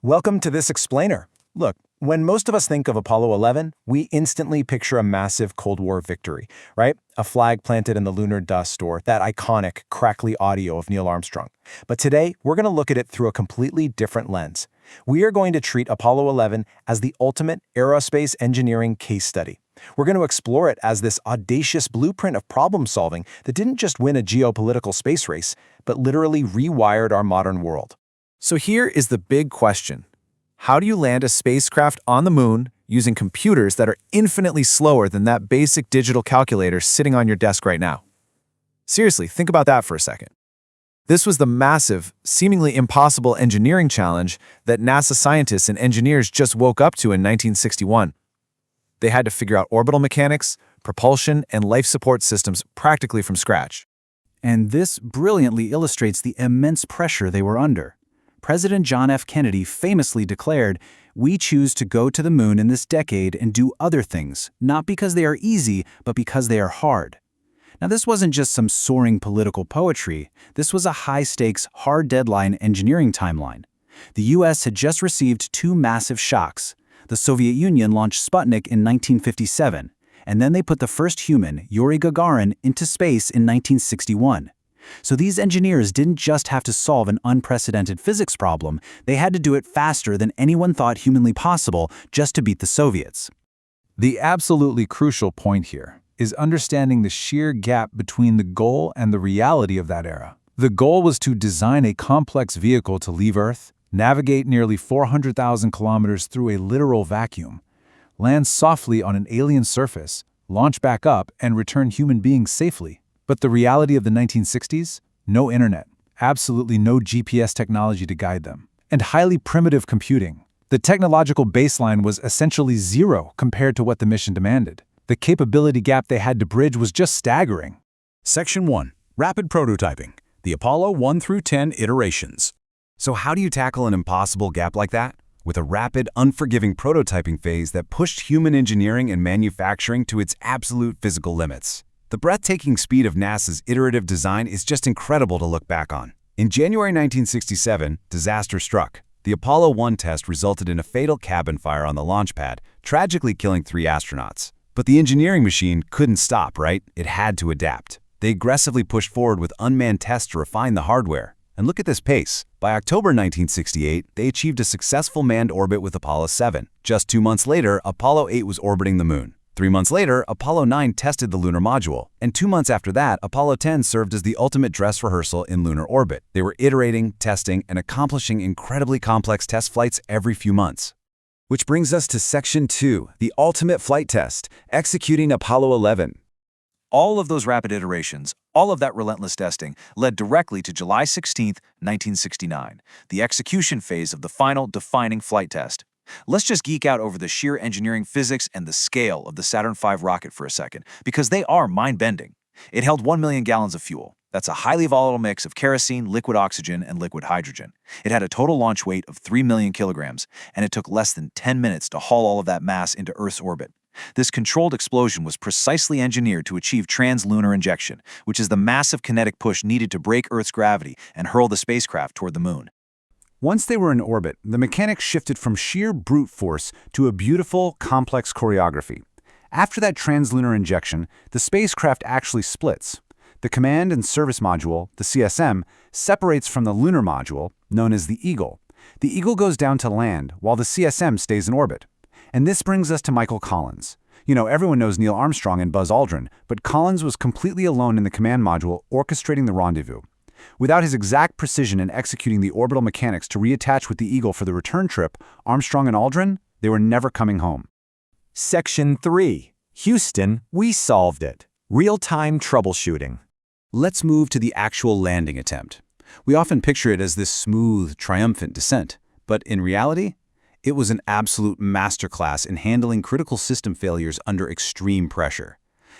Welcome to this explainer. Look, when most of us think of Apollo 11, we instantly picture a massive Cold War victory, right? A flag planted in the lunar dust or that iconic, crackly audio of Neil Armstrong. But today, we're going to look at it through a completely different lens. We are going to treat Apollo 11 as the ultimate aerospace engineering case study. We're going to explore it as this audacious blueprint of problem solving that didn't just win a geopolitical space race, but literally rewired our modern world. So here is the big question. How do you land a spacecraft on the moon using computers that are infinitely slower than that basic digital calculator sitting on your desk right now? Seriously, think about that for a second. This was the massive, seemingly impossible engineering challenge that NASA scientists and engineers just woke up to in 1961. They had to figure out orbital mechanics, propulsion, and life support systems practically from scratch. And this brilliantly illustrates the immense pressure they were under. President John F. Kennedy famously declared, "We choose to go to the moon in this decade and do other things, not because they are easy, but because they are hard." Now, this wasn't just some soaring political poetry. This was a high-stakes, hard-deadline engineering timeline. The U.S. had just received two massive shocks. The Soviet Union launched Sputnik in 1957, and then they put the first human, Yuri Gagarin, into space in 1961. So these engineers didn't just have to solve an unprecedented physics problem, they had to do it faster than anyone thought humanly possible just to beat the Soviets. The absolutely crucial point here is understanding the sheer gap between the goal and the reality of that era. The goal was to design a complex vehicle to leave Earth, navigate nearly 400,000 kilometers through a literal vacuum, land softly on an alien surface, launch back up, and return human beings safely. But the reality of the 1960s? No internet, absolutely no GPS technology to guide them, and highly primitive computing. The technological baseline was essentially zero compared to what the mission demanded. The capability gap they had to bridge was just staggering. Section 1. Rapid Prototyping. The Apollo 1 through 10 iterations. So how do you tackle an impossible gap like that? With a rapid, unforgiving prototyping phase that pushed human engineering and manufacturing to its absolute physical limits. The breathtaking speed of NASA's iterative design is just incredible to look back on. In January 1967, disaster struck. The Apollo 1 test resulted in a fatal cabin fire on the launch pad, tragically killing 3 astronauts. But the engineering machine couldn't stop, right? It had to adapt. They aggressively pushed forward with unmanned tests to refine the hardware. And look at this pace. By October 1968, they achieved a successful manned orbit with Apollo 7. Just 2 months later, Apollo 8 was orbiting the moon. 3 months later, Apollo 9 tested the lunar module. And 2 months after that, Apollo 10 served as the ultimate dress rehearsal in lunar orbit. They were iterating, testing, and accomplishing incredibly complex test flights every few months. Which brings us to Section 2, the ultimate flight test, executing Apollo 11. All of those rapid iterations, all of that relentless testing, led directly to July 16, 1969, the execution phase of the final defining flight test. Let's just geek out over the sheer engineering physics and the scale of the Saturn V rocket for a second, because they are mind-bending. It held 1 million gallons of fuel. That's a highly volatile mix of kerosene, liquid oxygen, and liquid hydrogen. It had a total launch weight of 3 million kilograms, and it took less than 10 minutes to haul all of that mass into Earth's orbit. This controlled explosion was precisely engineered to achieve translunar injection, which is the massive kinetic push needed to break Earth's gravity and hurl the spacecraft toward the moon. Once they were in orbit, the mechanics shifted from sheer brute force to a beautiful, complex choreography. After that translunar injection, the spacecraft actually splits. The Command and Service Module, the CSM, separates from the lunar module, known as the Eagle. The Eagle goes down to land, while the CSM stays in orbit. And this brings us to Michael Collins. You know, everyone knows Neil Armstrong and Buzz Aldrin, but Collins was completely alone in the command module orchestrating the rendezvous. Without his exact precision in executing the orbital mechanics to reattach with the Eagle for the return trip, Armstrong and Aldrin, they were never coming home. Section 3. Houston, we solved it. Real-time troubleshooting. Let's move to the actual landing attempt. We often picture it as this smooth, triumphant descent, but in reality, it was an absolute masterclass in handling critical system failures under extreme pressure.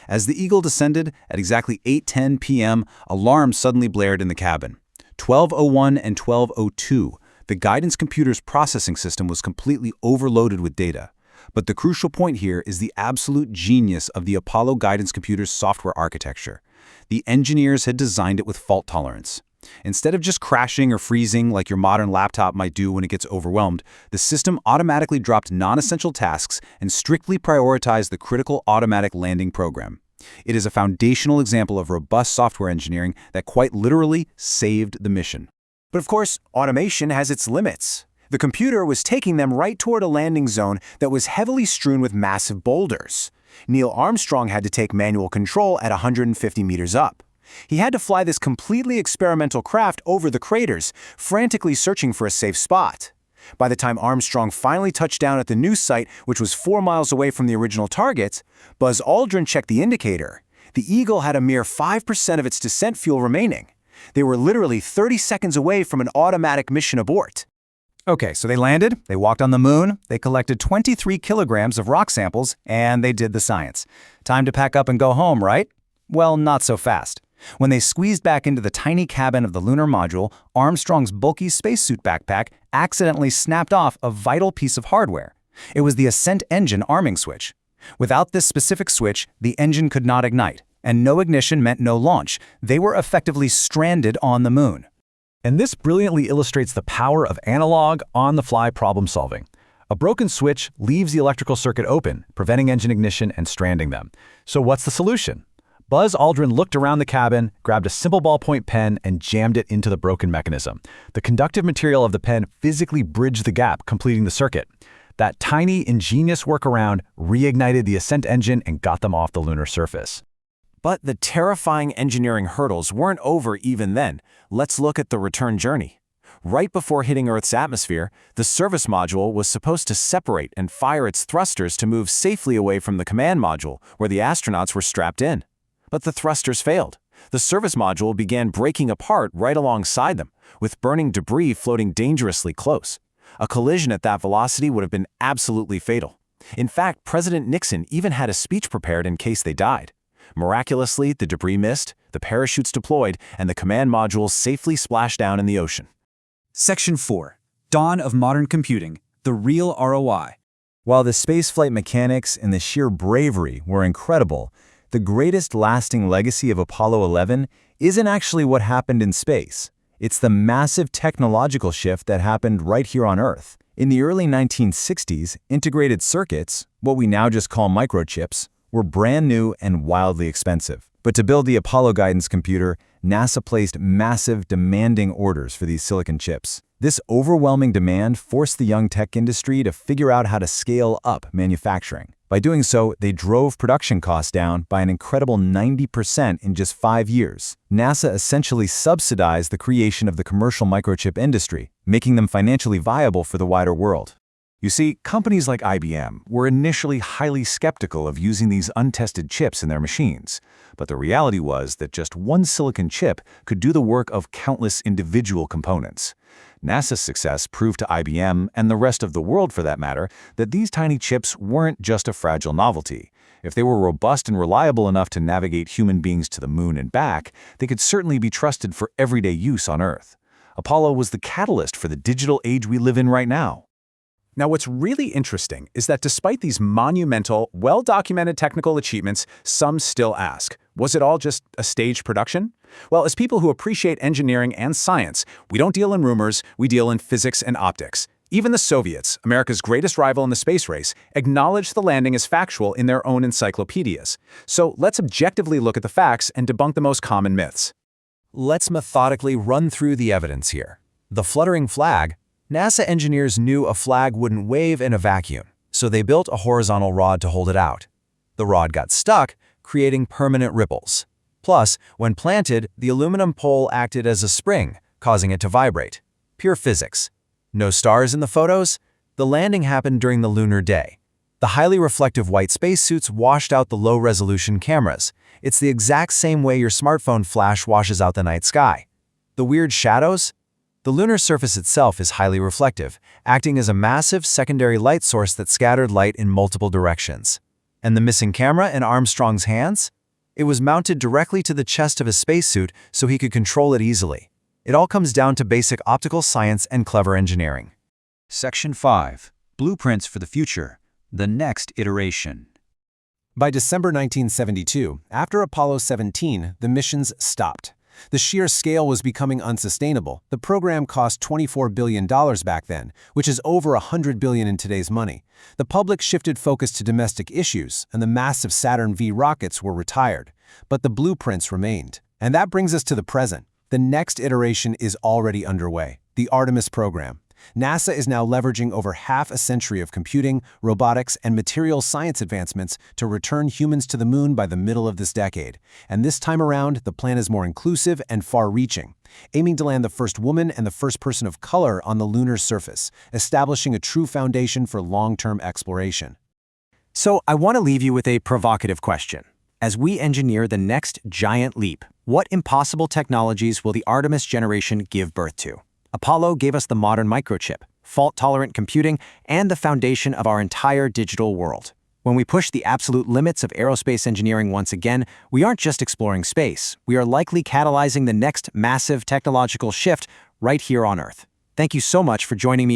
As the Eagle descended, at exactly 8:10 p.m., alarms suddenly blared in the cabin. 12:01 and 12:02, the guidance computer's processing system was completely overloaded with data. But the crucial point here is the absolute genius of the Apollo guidance computer's software architecture. The engineers had designed it with fault tolerance. Instead of just crashing or freezing like your modern laptop might do when it gets overwhelmed, the system automatically dropped non-essential tasks and strictly prioritized the critical automatic landing program. It is a foundational example of robust software engineering that quite literally saved the mission. But of course, automation has its limits. The computer was taking them right toward a landing zone that was heavily strewn with massive boulders. Neil Armstrong had to take manual control at 150 meters up. He had to fly this completely experimental craft over the craters, frantically searching for a safe spot. By the time Armstrong finally touched down at the new site, which was 4 miles away from the original target, Buzz Aldrin checked the indicator. The Eagle had a mere 5% of its descent fuel remaining. They were literally 30 seconds away from an automatic mission abort. Okay, so they landed, they walked on the moon, they collected 23 kilograms of rock samples, and they did the science. Time to pack up and go home, right? Well, not so fast. When they squeezed back into the tiny cabin of the lunar module, Armstrong's bulky spacesuit backpack accidentally snapped off a vital piece of hardware. It was the ascent engine arming switch. Without this specific switch, the engine could not ignite, and no ignition meant no launch. They were effectively stranded on the moon. And this brilliantly illustrates the power of analog, on-the-fly problem solving. A broken switch leaves the electrical circuit open, preventing engine ignition and stranding them. So what's the solution? Buzz Aldrin looked around the cabin, grabbed a simple ballpoint pen, and jammed it into the broken mechanism. The conductive material of the pen physically bridged the gap, completing the circuit. That tiny, ingenious workaround reignited the ascent engine and got them off the lunar surface. But the terrifying engineering hurdles weren't over even then. Let's look at the return journey. Right before hitting Earth's atmosphere, the service module was supposed to separate and fire its thrusters to move safely away from the command module, where the astronauts were strapped in. But the thrusters failed. The service module began breaking apart right alongside them, with burning debris floating dangerously close. A collision at that velocity would have been absolutely fatal. In fact, President Nixon even had a speech prepared in case they died. Miraculously, the debris missed, the parachutes deployed, and the command modules safely splashed down in the ocean. Section 4. Dawn of Modern Computing, the Real ROI. While the spaceflight mechanics and the sheer bravery were incredible, the greatest lasting legacy of Apollo 11 isn't actually what happened in space. It's the massive technological shift that happened right here on Earth. In the early 1960s, integrated circuits, what we now just call microchips, were brand new and wildly expensive. But to build the Apollo guidance computer, NASA placed massive, demanding orders for these silicon chips. This overwhelming demand forced the young tech industry to figure out how to scale up manufacturing. By doing so, they drove production costs down by an incredible 90% in just 5 years. NASA essentially subsidized the creation of the commercial microchip industry, making them financially viable for the wider world. You see, companies like IBM were initially highly skeptical of using these untested chips in their machines. But the reality was that just one silicon chip could do the work of countless individual components. NASA's success proved to IBM, and the rest of the world for that matter, that these tiny chips weren't just a fragile novelty. If they were robust and reliable enough to navigate human beings to the moon and back, they could certainly be trusted for everyday use on Earth. Apollo was the catalyst for the digital age we live in right now. Now, what's really interesting is that despite these monumental, well-documented technical achievements, some still ask, was it all just a staged production? Well, as people who appreciate engineering and science, we don't deal in rumors, we deal in physics and optics. Even the Soviets, America's greatest rival in the space race, acknowledged the landing as factual in their own encyclopedias. So let's objectively look at the facts and debunk the most common myths. Let's methodically run through the evidence here. The fluttering flag. NASA engineers knew a flag wouldn't wave in a vacuum, so they built a horizontal rod to hold it out. The rod got stuck, creating permanent ripples. Plus, when planted, the aluminum pole acted as a spring, causing it to vibrate. Pure physics. No stars in the photos? The landing happened during the lunar day. The highly reflective white spacesuits washed out the low-resolution cameras. It's the exact same way your smartphone flash washes out the night sky. The weird shadows? The lunar surface itself is highly reflective, acting as a massive secondary light source that scattered light in multiple directions. And the missing camera in Armstrong's hands? It was mounted directly to the chest of his spacesuit so he could control it easily. It all comes down to basic optical science and clever engineering. Section 5. Blueprints for the Future, the Next Iteration. By December 1972, after Apollo 17, the missions stopped. The sheer scale was becoming unsustainable. The program cost $24 billion back then, which is over $100 billion in today's money. The public shifted focus to domestic issues, and the massive Saturn V rockets were retired. But the blueprints remained. And that brings us to the present. The next iteration is already underway, the Artemis program. NASA is now leveraging over half a century of computing, robotics, and materials science advancements to return humans to the moon by the middle of this decade. And this time around, the plan is more inclusive and far-reaching, aiming to land the first woman and the first person of color on the lunar surface, establishing a true foundation for long-term exploration. So I want to leave you with a provocative question. As we engineer the next giant leap, what impossible technologies will the Artemis generation give birth to? Apollo gave us the modern microchip, fault-tolerant computing, and the foundation of our entire digital world. When we push the absolute limits of aerospace engineering once again, we aren't just exploring space. We are likely catalyzing the next massive technological shift right here on Earth. Thank you so much for joining me